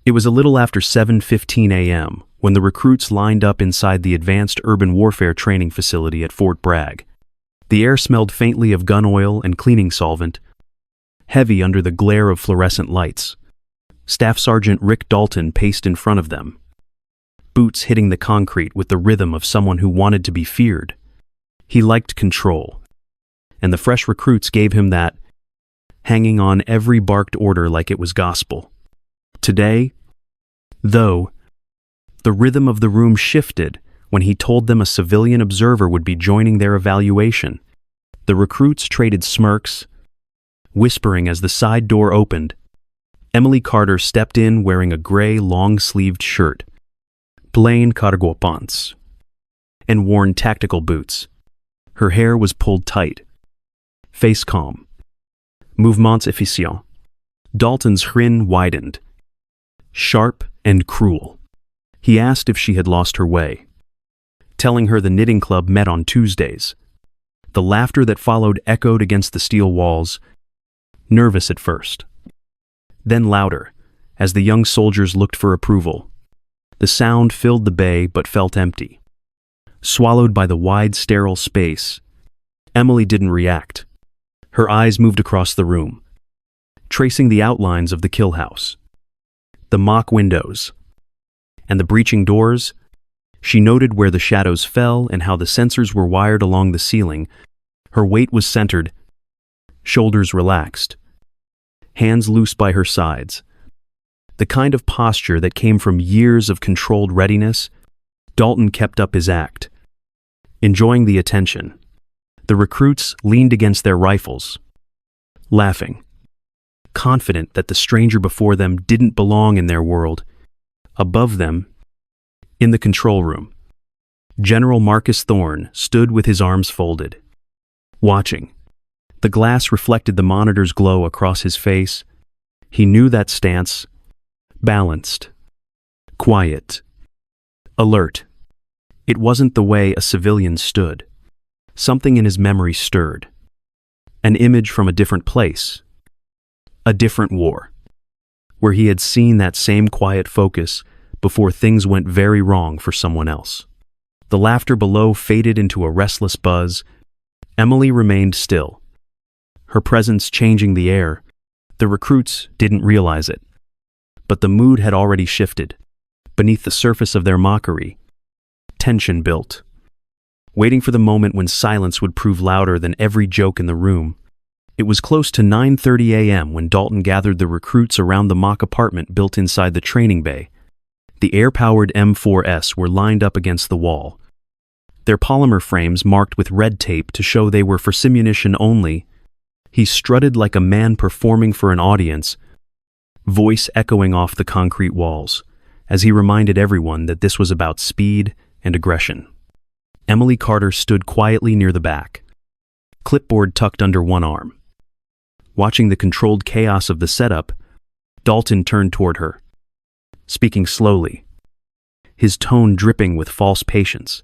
It was a little after 7:15 a.m. when the recruits lined up inside the Advanced Urban Warfare Training Facility at Fort Bragg. The air smelled faintly of gun oil and cleaning solvent, heavy under the glare of fluorescent lights. Staff Sergeant Rick Dalton paced in front of them, boots hitting the concrete with the rhythm of someone who wanted to be feared. He liked control, and the fresh recruits gave him that, hanging on every barked order like it was gospel. Today, though, the rhythm of the room shifted when he told them a civilian observer would be joining their evaluation. The recruits traded smirks, whispering as the side door opened. Emily Carter stepped in wearing a gray long-sleeved shirt, plain cargo pants, and worn tactical boots. Her hair was pulled tight, face calm, mouvements efficients. Dalton's grin widened, sharp and cruel. He asked if she had lost her way, telling her the knitting club met on Tuesdays. The laughter that followed echoed against the steel walls, nervous at first, then louder, as the young soldiers looked for approval. The sound filled the bay but felt empty. Swallowed by the wide, sterile space, Emily didn't react. Her eyes moved across the room, tracing the outlines of the kill house, the mock windows, and the breaching doors. She noted where the shadows fell and how the sensors were wired along the ceiling. Her weight was centered, shoulders relaxed, hands loose by her sides. The kind of posture that came from years of controlled readiness. Dalton kept up his act, enjoying the attention. The recruits leaned against their rifles, laughing, confident that the stranger before them didn't belong in their world. Above them, in the control room, General Marcus Thorne stood with his arms folded, watching. The glass reflected the monitor's glow across his face. He knew that stance, balanced, quiet, alert. It wasn't the way a civilian stood. Something in his memory stirred. An image from a different place, a different war, where he had seen that same quiet focus before things went very wrong for someone else. The laughter below faded into a restless buzz. Emily remained still, her presence changing the air. The recruits didn't realize it, but the mood had already shifted. Beneath the surface of their mockery, tension built, waiting for the moment when silence would prove louder than every joke in the room. It was close to 9:30 a.m. when Dalton gathered the recruits around the mock apartment built inside the training bay. The air-powered M4S were lined up against the wall, their polymer frames marked with red tape to show they were for simunition only. He strutted like a man performing for an audience, voice echoing off the concrete walls, as he reminded everyone that this was about speed and aggression. Emily Carter stood quietly near the back, clipboard tucked under one arm. Watching the controlled chaos of the setup, Dalton turned toward her, speaking slowly, his tone dripping with false patience,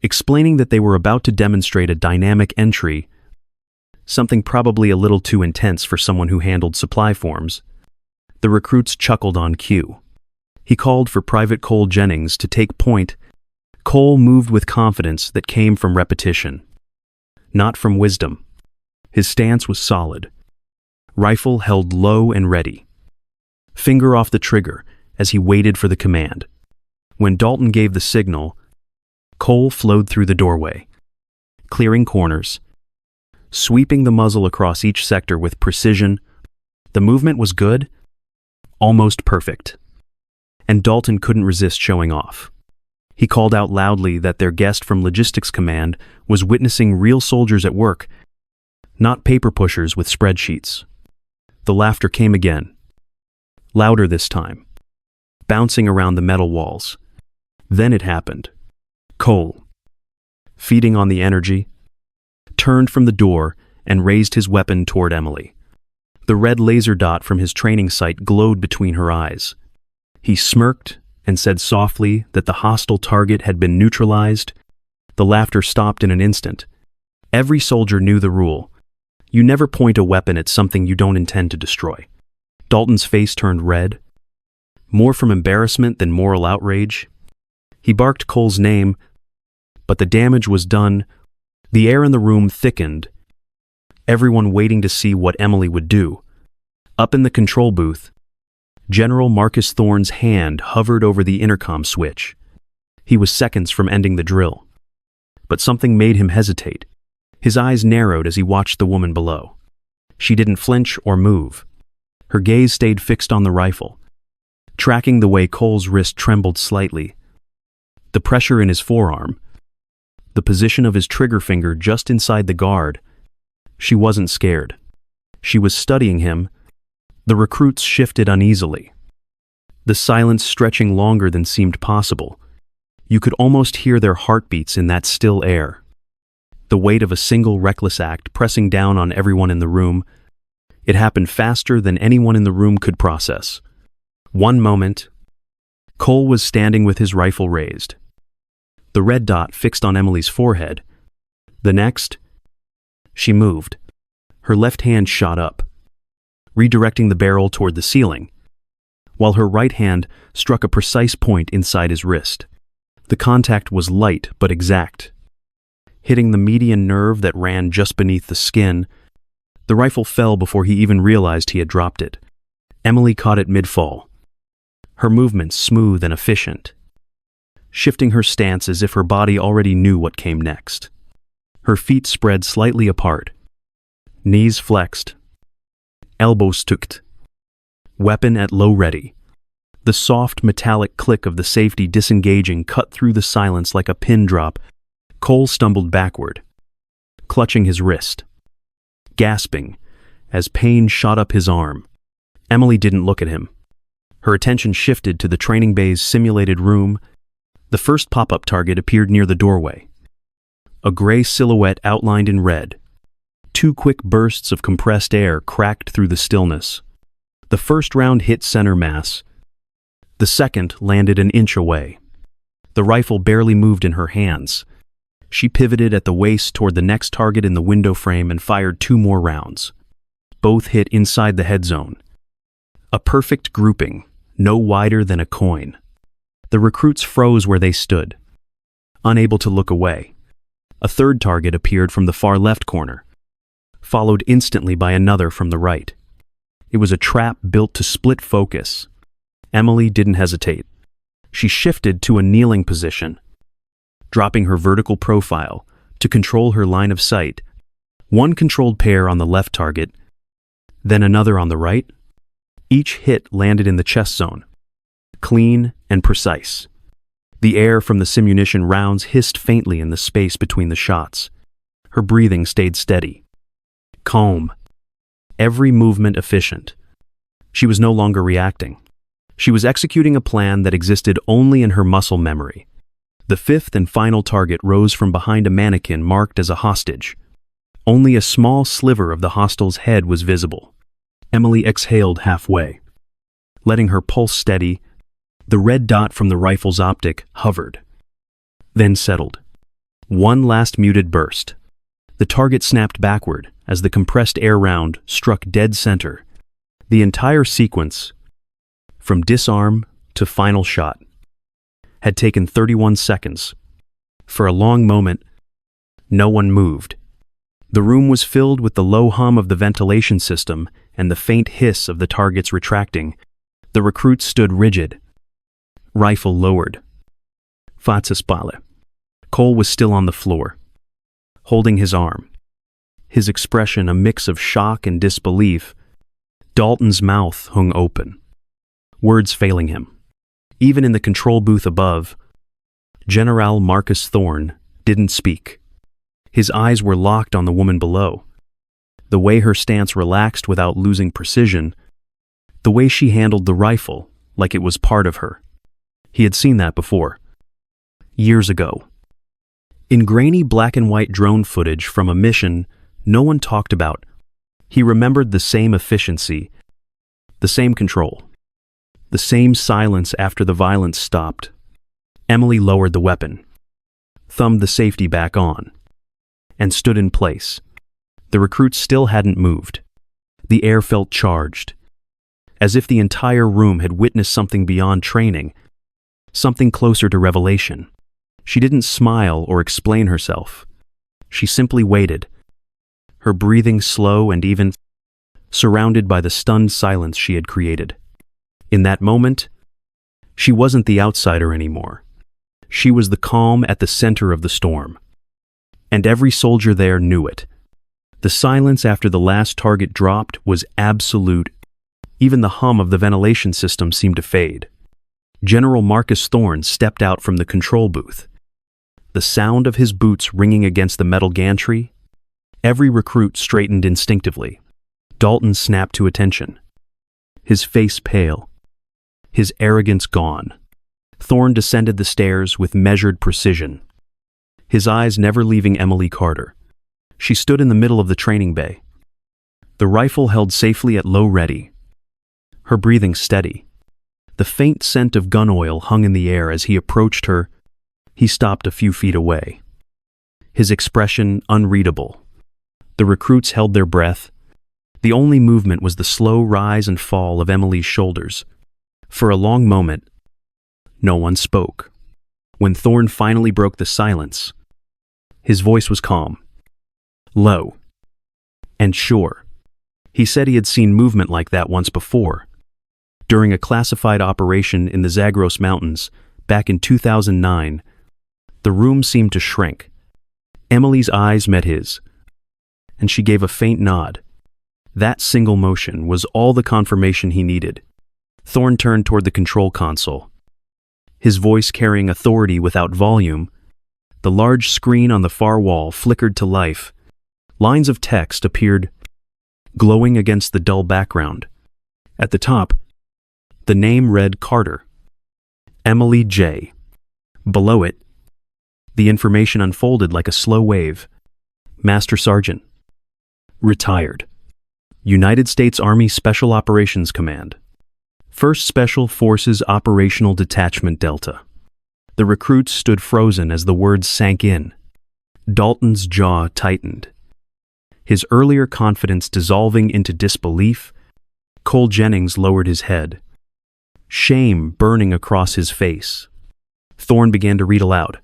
explaining that they were about to demonstrate a dynamic entry, something probably a little too intense for someone who handled supply forms. The recruits chuckled on cue. He called for Private Cole Jennings to take point. Cole moved with confidence that came from repetition, not from wisdom. His stance was solid, rifle held low and ready, finger off the trigger as he waited for the command. When Dalton gave the signal, Cole flowed through the doorway, clearing corners, sweeping the muzzle across each sector with precision. The movement was good, almost perfect, and Dalton couldn't resist showing off. He called out loudly that their guest from Logistics Command was witnessing real soldiers at work, not paper pushers with spreadsheets. The laughter came again, louder this time, bouncing around the metal walls. Then it happened. Cole, feeding on the energy, turned from the door and raised his weapon toward Emily. The red laser dot from his training site glowed between her eyes. He smirked and said softly that the hostile target had been neutralized. The laughter stopped in an instant. Every soldier knew the rule. You never point a weapon at something you don't intend to destroy. Dalton's face turned red, more from embarrassment than moral outrage. He barked Cole's name, but the damage was done. The air in the room thickened, everyone waiting to see what Emily would do. Up in the control booth, General Marcus Thorne's hand hovered over the intercom switch. He was seconds from ending the drill. But something made him hesitate. His eyes narrowed as he watched the woman below. She didn't flinch or move. Her gaze stayed fixed on the rifle, tracking the way Cole's wrist trembled slightly. The pressure in his forearm, the position of his trigger finger just inside the guard. She wasn't scared. She was studying him. The recruits shifted uneasily, the silence stretching longer than seemed possible. You could almost hear their heartbeats in that still air. The weight of a single reckless act pressing down on everyone in the room. It happened faster than anyone in the room could process. One moment, Cole was standing with his rifle raised, the red dot fixed on Emily's forehead. The next, she moved. Her left hand shot up, redirecting the barrel toward the ceiling, while her right hand struck a precise point inside his wrist. The contact was light but exact, hitting the median nerve that ran just beneath the skin. The rifle fell before he even realized he had dropped it. Emily caught it mid-fall, her movements smooth and efficient, shifting her stance as if her body already knew what came next. Her feet spread slightly apart, knees flexed, elbows tucked, weapon at low ready. The soft metallic click of the safety disengaging cut through the silence like a pin drop. Cole stumbled backward, clutching his wrist, gasping as pain shot up his arm. Emily didn't look at him. Her attention shifted to the training bay's simulated room. The first pop-up target appeared near the doorway, a gray silhouette outlined in red. Two quick bursts of compressed air cracked through the stillness. The first round hit center mass. The second landed an inch away. The rifle barely moved in her hands. She pivoted at the waist toward the next target in the window frame and fired 2 more rounds. Both hit inside the head zone. A perfect grouping, no wider than a coin. The recruits froze where they stood, unable to look away. A third target appeared from the far left corner, followed instantly by another from the right. It was a trap built to split focus. Emily didn't hesitate. She shifted to a kneeling position, dropping her vertical profile to control her line of sight. One controlled pair on the left target, then another on the right. Each hit landed in the chest zone, clean and precise. The air from the simunition rounds hissed faintly in the space between the shots. Her breathing stayed steady, calm, every movement efficient. She was no longer reacting. She was executing a plan that existed only in her muscle memory. The fifth and final target rose from behind a mannequin marked as a hostage. Only a small sliver of the hostile's head was visible. Emily exhaled halfway, letting her pulse steady. The red dot from the rifle's optic hovered, then settled. One last muted burst. The target snapped backward as the compressed air round struck dead center. The entire sequence, from disarm to final shot, had taken 31 seconds. For a long moment, no one moved. The room was filled with the low hum of the ventilation system and the faint hiss of the targets retracting. The recruits stood rigid, rifle lowered. Fatsaspale. Cole was still on the floor, holding his arm, his expression a mix of shock and disbelief. Dalton's mouth hung open, words failing him. Even in the control booth above, General Marcus Thorne didn't speak. His eyes were locked on the woman below. The way her stance relaxed without losing precision, the way she handled the rifle like it was part of her. He had seen that before, years ago. In grainy black and white drone footage from a mission no one talked about, he remembered the same efficiency, the same control, the same silence after the violence stopped. Emily lowered the weapon, thumbed the safety back on, and stood in place. The recruits still hadn't moved. The air felt charged, as if the entire room had witnessed something beyond training, something closer to revelation. She didn't smile or explain herself. She simply waited, her breathing slow and even, surrounded by the stunned silence she had created. In that moment, she wasn't the outsider anymore. She was the calm at the center of the storm. And every soldier there knew it. The silence after the last target dropped was absolute. Even the hum of the ventilation system seemed to fade. General Marcus Thorne stepped out from the control booth. The sound of his boots ringing against the metal gantry, every recruit straightened instinctively. Dalton snapped to attention, his face pale, his arrogance gone. Thorne descended the stairs with measured precision, his eyes never leaving Emily Carter. She stood in the middle of the training bay, the rifle held safely at low ready, her breathing steady. The faint scent of gun oil hung in the air as he approached her. He stopped a few feet away, his expression unreadable. The recruits held their breath. The only movement was the slow rise and fall of Emily's shoulders. For a long moment, no one spoke. When Thorne finally broke the silence, his voice was calm, low, and sure. He said he had seen movement like that once before. During a classified operation in the Zagros Mountains, back in 2009, the room seemed to shrink. Emily's eyes met his, and she gave a faint nod. That single motion was all the confirmation he needed. Thorne turned toward the control console, his voice carrying authority without volume. The large screen on the far wall flickered to life. Lines of text appeared, glowing against the dull background. At the top, the name read Carter, Emily J. Below it, the information unfolded like a slow wave. Master Sergeant, retired, United States Army Special Operations Command, 1st Special Forces Operational Detachment Delta. The recruits stood frozen as the words sank in. Dalton's jaw tightened, his earlier confidence dissolving into disbelief. Cole Jennings lowered his head, shame burning across his face. Thorne began to read aloud,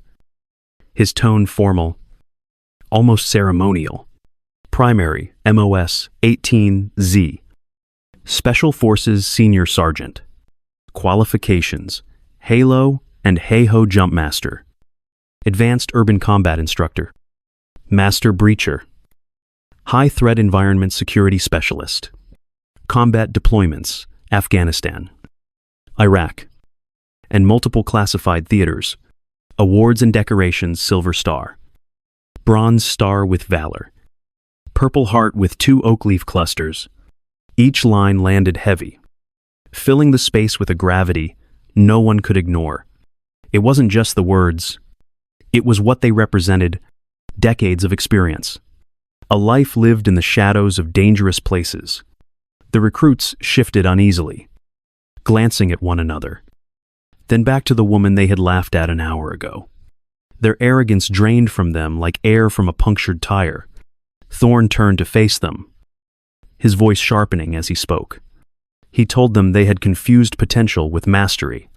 his tone formal, almost ceremonial. Primary, MOS 18Z. Special Forces Senior Sergeant. Qualifications, Halo and Hey-Ho Jumpmaster. Advanced Urban Combat Instructor. Master Breacher. High Threat Environment Security Specialist. Combat Deployments, Afghanistan, Iraq, and multiple classified theaters. Awards and decorations, Silver Star, Bronze Star with Valor, Purple Heart with 2 oak leaf clusters. Each line landed heavy, filling the space with a gravity no one could ignore. It wasn't just the words, it was what they represented: decades of experience, a life lived in the shadows of dangerous places. The recruits shifted uneasily, glancing at one another, then back to the woman they had laughed at an hour ago. Their arrogance drained from them like air from a punctured tire. Thorne turned to face them, his voice sharpening as he spoke. He told them they had confused potential with mastery,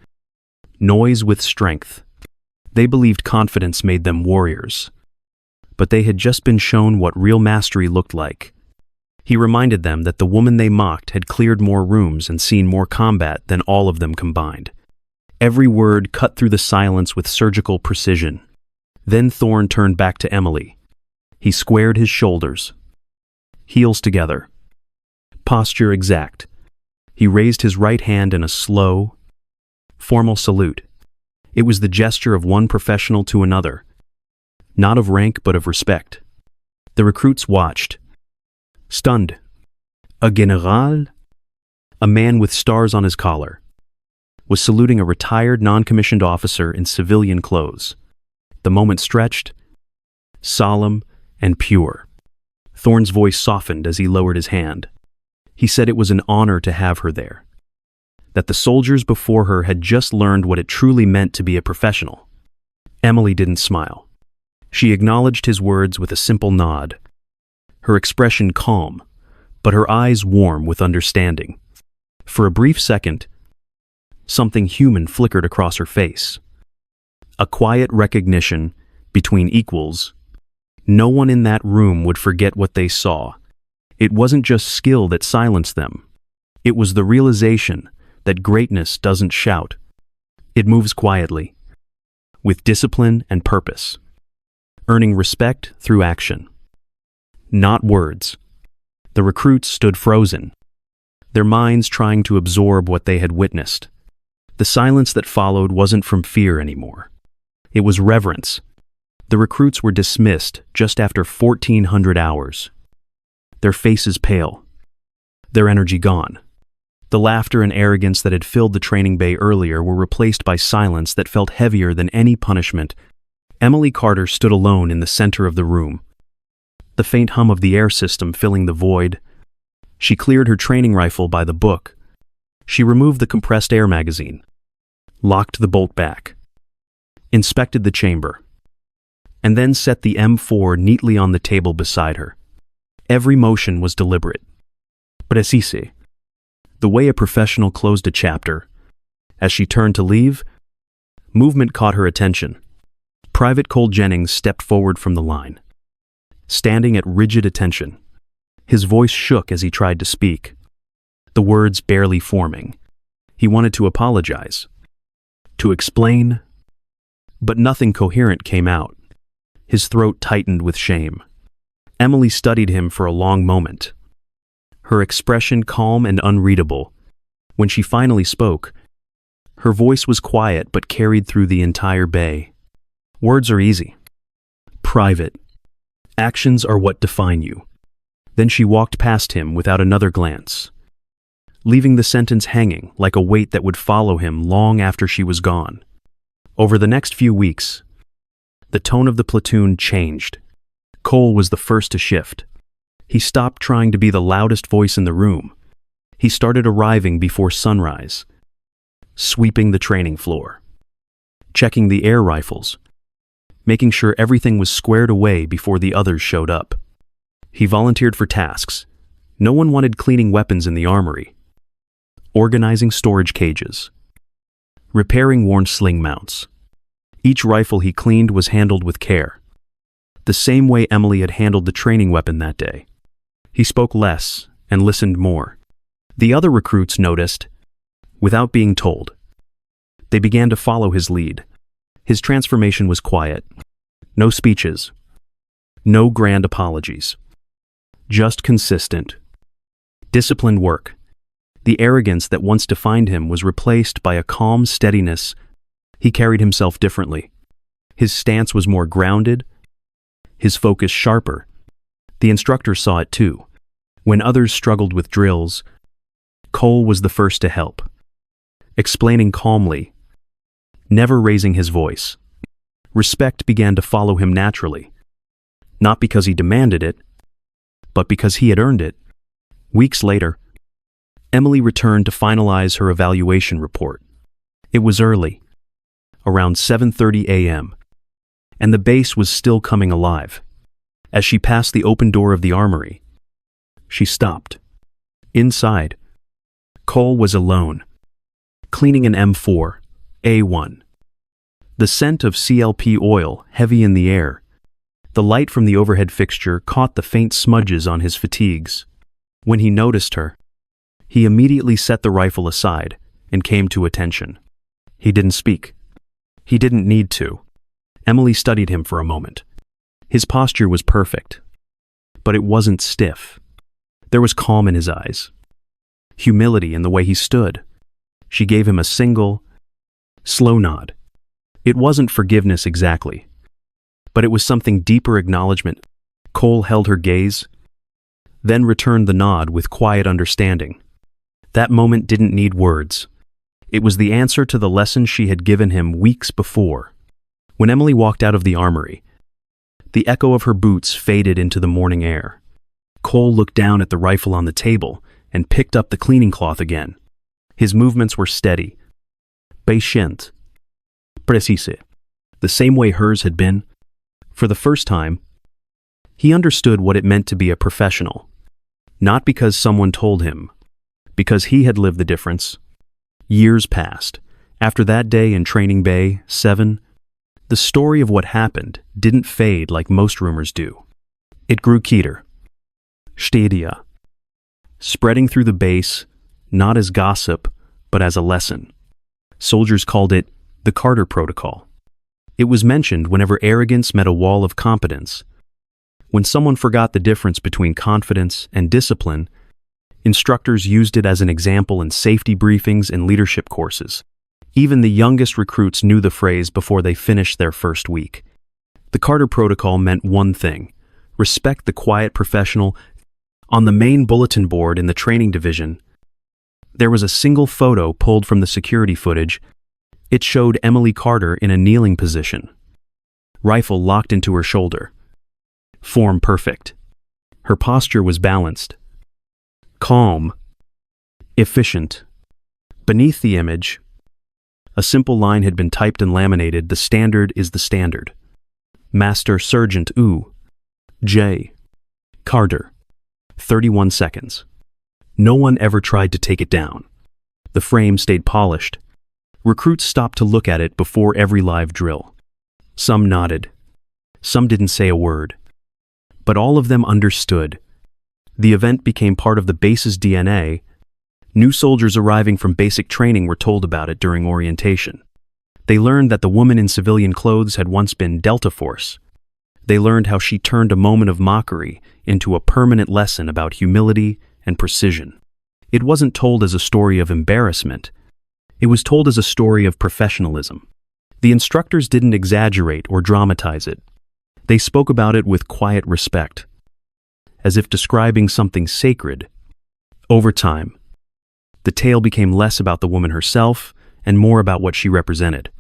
noise with strength. They believed confidence made them warriors, but they had just been shown what real mastery looked like. He reminded them that the woman they mocked had cleared more rooms and seen more combat than all of them combined. Every word cut through the silence with surgical precision. Then Thorne turned back to Emily. He squared his shoulders, heels together, posture exact. He raised his right hand in a slow, formal salute. It was the gesture of one professional to another, not of rank but of respect. The recruits watched, stunned. A general, a man with stars on his collar, was saluting a retired non-commissioned officer in civilian clothes. The moment stretched, solemn and pure. Thorne's voice softened as he lowered his hand. He said it was an honor to have her there, that the soldiers before her had just learned what it truly meant to be a professional. Emily didn't smile. She acknowledged his words with a simple nod, her expression calm, but her eyes warm with understanding. For a brief second, something human flickered across her face. A quiet recognition between equals. No one in that room would forget what they saw. It wasn't just skill that silenced them. It was the realization that greatness doesn't shout. It moves quietly, with discipline and purpose, earning respect through action, not words. The recruits stood frozen, their minds trying to absorb what they had witnessed. The silence that followed wasn't from fear anymore. It was reverence. The recruits were dismissed just after 1,400 hours. Their faces pale, their energy gone. The laughter and arrogance that had filled the training bay earlier were replaced by silence that felt heavier than any punishment. Emily Carter stood alone in the center of the room, the faint hum of the air system filling the void. She cleared her training rifle by the book. She removed the compressed air magazine, locked the bolt back, inspected the chamber, and then set the M4 neatly on the table beside her. Every motion was deliberate. Precise. The way a professional closed a chapter. As she turned to leave, movement caught her attention. Private Cole Jennings stepped forward from the line, standing at rigid attention. His voice shook as he tried to speak, the words barely forming. He wanted to apologize, to explain, but nothing coherent came out. His throat tightened with shame. Emily studied him for a long moment, her expression calm and unreadable. When she finally spoke, her voice was quiet but carried through the entire bay. Words are easy. Private. Actions are what define you. Then she walked past him without another glance, leaving the sentence hanging like a weight that would follow him long after she was gone. Over the next few weeks, the tone of the platoon changed. Cole was the first to shift. He stopped trying to be the loudest voice in the room. He started arriving before sunrise, sweeping the training floor, checking the air rifles, making sure everything was squared away before the others showed up. He volunteered for tasks. No one wanted cleaning weapons in the armory, organizing storage cages, repairing worn sling mounts. Each rifle he cleaned was handled with care, the same way Emily had handled the training weapon that day. He spoke less and listened more. The other recruits noticed, without being told. They began to follow his lead. His transformation was quiet. No speeches, no grand apologies. Just consistent, disciplined work. The arrogance that once defined him was replaced by a calm steadiness. He carried himself differently. His stance was more grounded, his focus sharper. The instructor saw it too. When others struggled with drills, Cole was the first to help, explaining calmly, never raising his voice. Respect began to follow him naturally, not because he demanded it, but because he had earned it. Weeks later, Emily returned to finalize her evaluation report. It was early, around 7:30 a.m., and the base was still coming alive. As she passed the open door of the armory, she stopped. Inside, Cole was alone, cleaning an M4, A1. The scent of CLP oil heavy in the air. The light from the overhead fixture caught the faint smudges on his fatigues. When he noticed her, he immediately set the rifle aside and came to attention. He didn't speak. He didn't need to. Emily studied him for a moment. His posture was perfect, but it wasn't stiff. There was calm in his eyes, humility in the way he stood. She gave him a single, slow nod. It wasn't forgiveness exactly, but it was something deeper acknowledgement. Cole held her gaze, then returned the nod with quiet understanding. That moment didn't need words. It was the answer to the lesson she had given him weeks before. When Emily walked out of the armory, the echo of her boots faded into the morning air. Cole looked down at the rifle on the table and picked up the cleaning cloth again. His movements were steady, patient, precise, the same way hers had been. For the first time, he understood what it meant to be a professional, not because someone told him, because he had lived the difference. Years passed. After that day in Training Bay 7, the story of what happened didn't fade like most rumors do. It grew keter, steadier, spreading through the base, not as gossip, but as a lesson. Soldiers called it the Carter Protocol. It was mentioned whenever arrogance met a wall of competence. When someone forgot the difference between confidence and discipline, instructors used it as an example in safety briefings and leadership courses. Even the youngest recruits knew the phrase before they finished their first week. The Carter Protocol meant one thing: respect the quiet professional. On the main bulletin board in the training division, there was a single photo pulled from the security footage. It showed Emily Carter in a kneeling position, rifle locked into her shoulder. Form perfect. Her posture was balanced, calm, efficient. Beneath the image, a simple line had been typed and laminated: "The standard is the standard. Master Sergeant U. J. Carter. 31 seconds. No one ever tried to take it down. The frame stayed polished. Recruits stopped to look at it before every live drill. Some nodded. Some didn't say a word. But all of them understood. The event became part of the base's DNA. New soldiers arriving from basic training were told about it during orientation. They learned that the woman in civilian clothes had once been Delta Force. They learned how she turned a moment of mockery into a permanent lesson about humility and precision. It wasn't told as a story of embarrassment. It was told as a story of professionalism. The instructors didn't exaggerate or dramatize it. They spoke about it with quiet respect, as if describing something sacred. Over time, the tale became less about the woman herself and more about what she represented.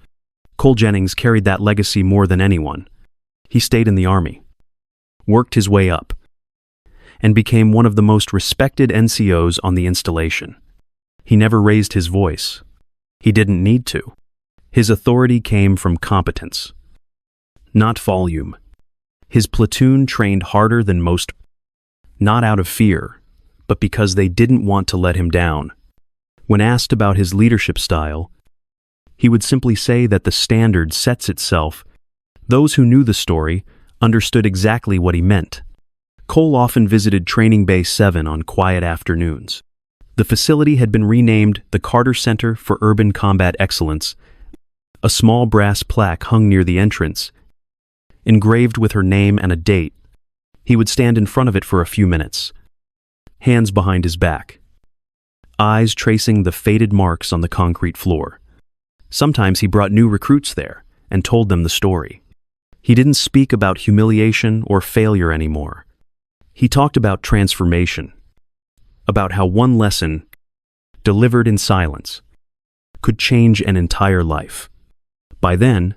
Cole Jennings carried that legacy more than anyone. He stayed in the Army, worked his way up, and became one of the most respected NCOs on the installation. He never raised his voice. He didn't need to. His authority came from competence, not volume. His platoon trained harder than most, not out of fear, but because they didn't want to let him down. When asked about his leadership style, he would simply say that the standard sets itself. Those who knew the story understood exactly what he meant. Cole often visited Training Bay 7 on quiet afternoons. The facility had been renamed the Carter Center for Urban Combat Excellence. A small brass plaque hung near the entrance, engraved with her name and a date. He would stand in front of it for a few minutes, hands behind his back, eyes tracing the faded marks on the concrete floor. Sometimes he brought new recruits there and told them the story. He didn't speak about humiliation or failure anymore. He talked about transformation, about how one lesson, delivered in silence, could change an entire life. By then,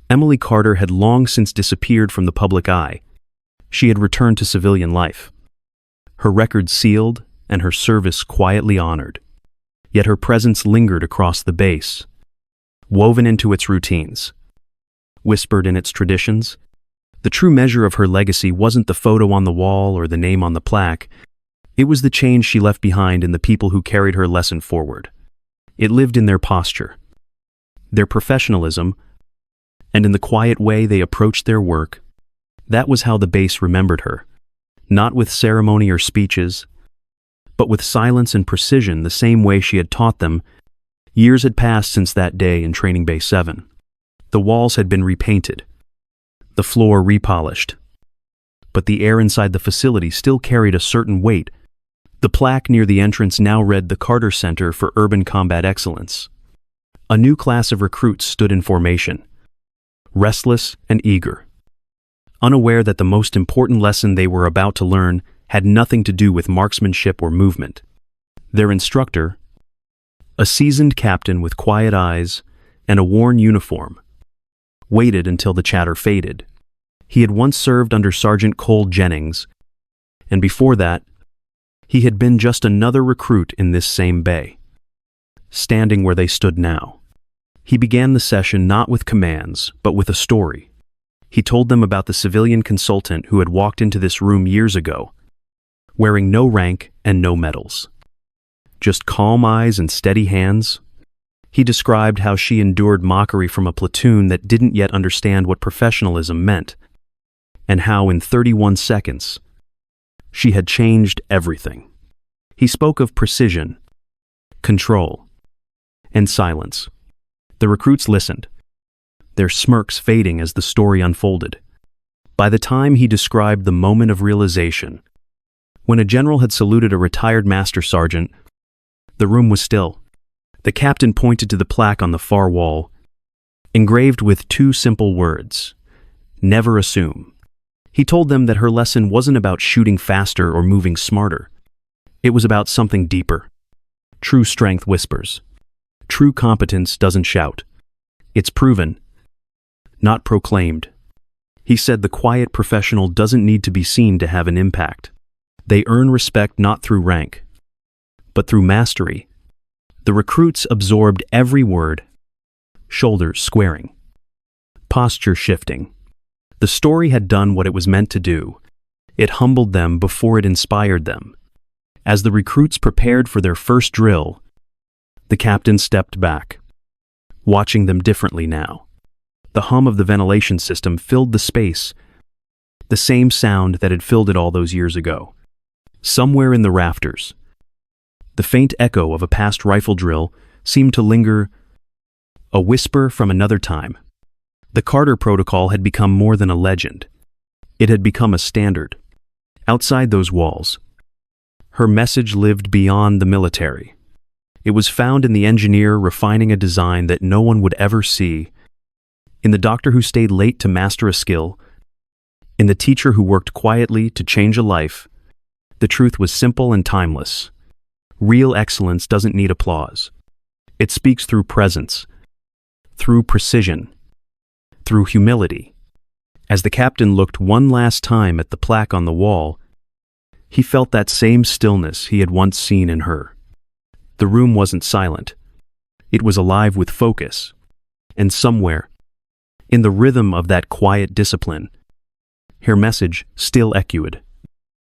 Emily Carter had long since disappeared from the public eye. She had returned to civilian life, her record sealed and her service quietly honored. Yet her presence lingered across the base, woven into its routines, whispered in its traditions. The true measure of her legacy wasn't the photo on the wall or the name on the plaque. It was the change she left behind in the people who carried her lesson forward. It lived in their posture, their professionalism, and in the quiet way they approached their work. That was how the base remembered her, not with ceremony or speeches, but with silence and precision, the same way she had taught them. Years had passed since that day in Training Bay 7. The walls had been repainted, the floor repolished, but the air inside the facility still carried a certain weight. The plaque near the entrance now read the Carter Center for Urban Combat Excellence. A new class of recruits stood in formation, restless and eager, unaware that the most important lesson they were about to learn had nothing to do with marksmanship or movement. Their instructor, a seasoned captain with quiet eyes and a worn uniform, waited until the chatter faded. He had once served under Sergeant Cole Jennings, and before that, he had been just another recruit in this same bay, standing where they stood now. He began the session not with commands, but with a story. He told them about the civilian consultant who had walked into this room years ago, wearing no rank and no medals. just calm eyes and steady hands. He described how she endured mockery from a platoon that didn't yet understand what professionalism meant, and how in 31 seconds, she had changed everything. He spoke of precision, control, and silence. The recruits listened, their smirks fading as the story unfolded. By the time he described the moment of realization, when a general had saluted a retired master sergeant, the room was still. The captain pointed to the plaque on the far wall, engraved with two simple words, "Never assume." He told them that her lesson wasn't about shooting faster or moving smarter. It was about something deeper. True strength whispers. True competence doesn't shout. It's proven, not proclaimed. He said the quiet professional doesn't need to be seen to have an impact. They earn respect not through rank, but through mastery. The recruits absorbed every word, shoulders squaring, posture shifting. The story had done what it was meant to do. It humbled them before it inspired them. As the recruits prepared for their first drill, the captain stepped back, watching them differently now. The hum of the ventilation system filled the space, the same sound that had filled it all those years ago. Somewhere in the rafters, the faint echo of a past rifle drill seemed to linger, a whisper from another time. The Carter Protocol had become more than a legend. It had become a standard. Outside those walls, her message lived beyond the military. It was found in the engineer refining a design that no one would ever see, in the doctor who stayed late to master a skill, in the teacher who worked quietly to change a life. The truth was simple and timeless. Real excellence doesn't need applause. It speaks through presence, through precision, through humility. As the captain looked one last time at the plaque on the wall, he felt that same stillness he had once seen in her. The room wasn't silent. It was alive with focus. And somewhere, in the rhythm of that quiet discipline, her message still echoed.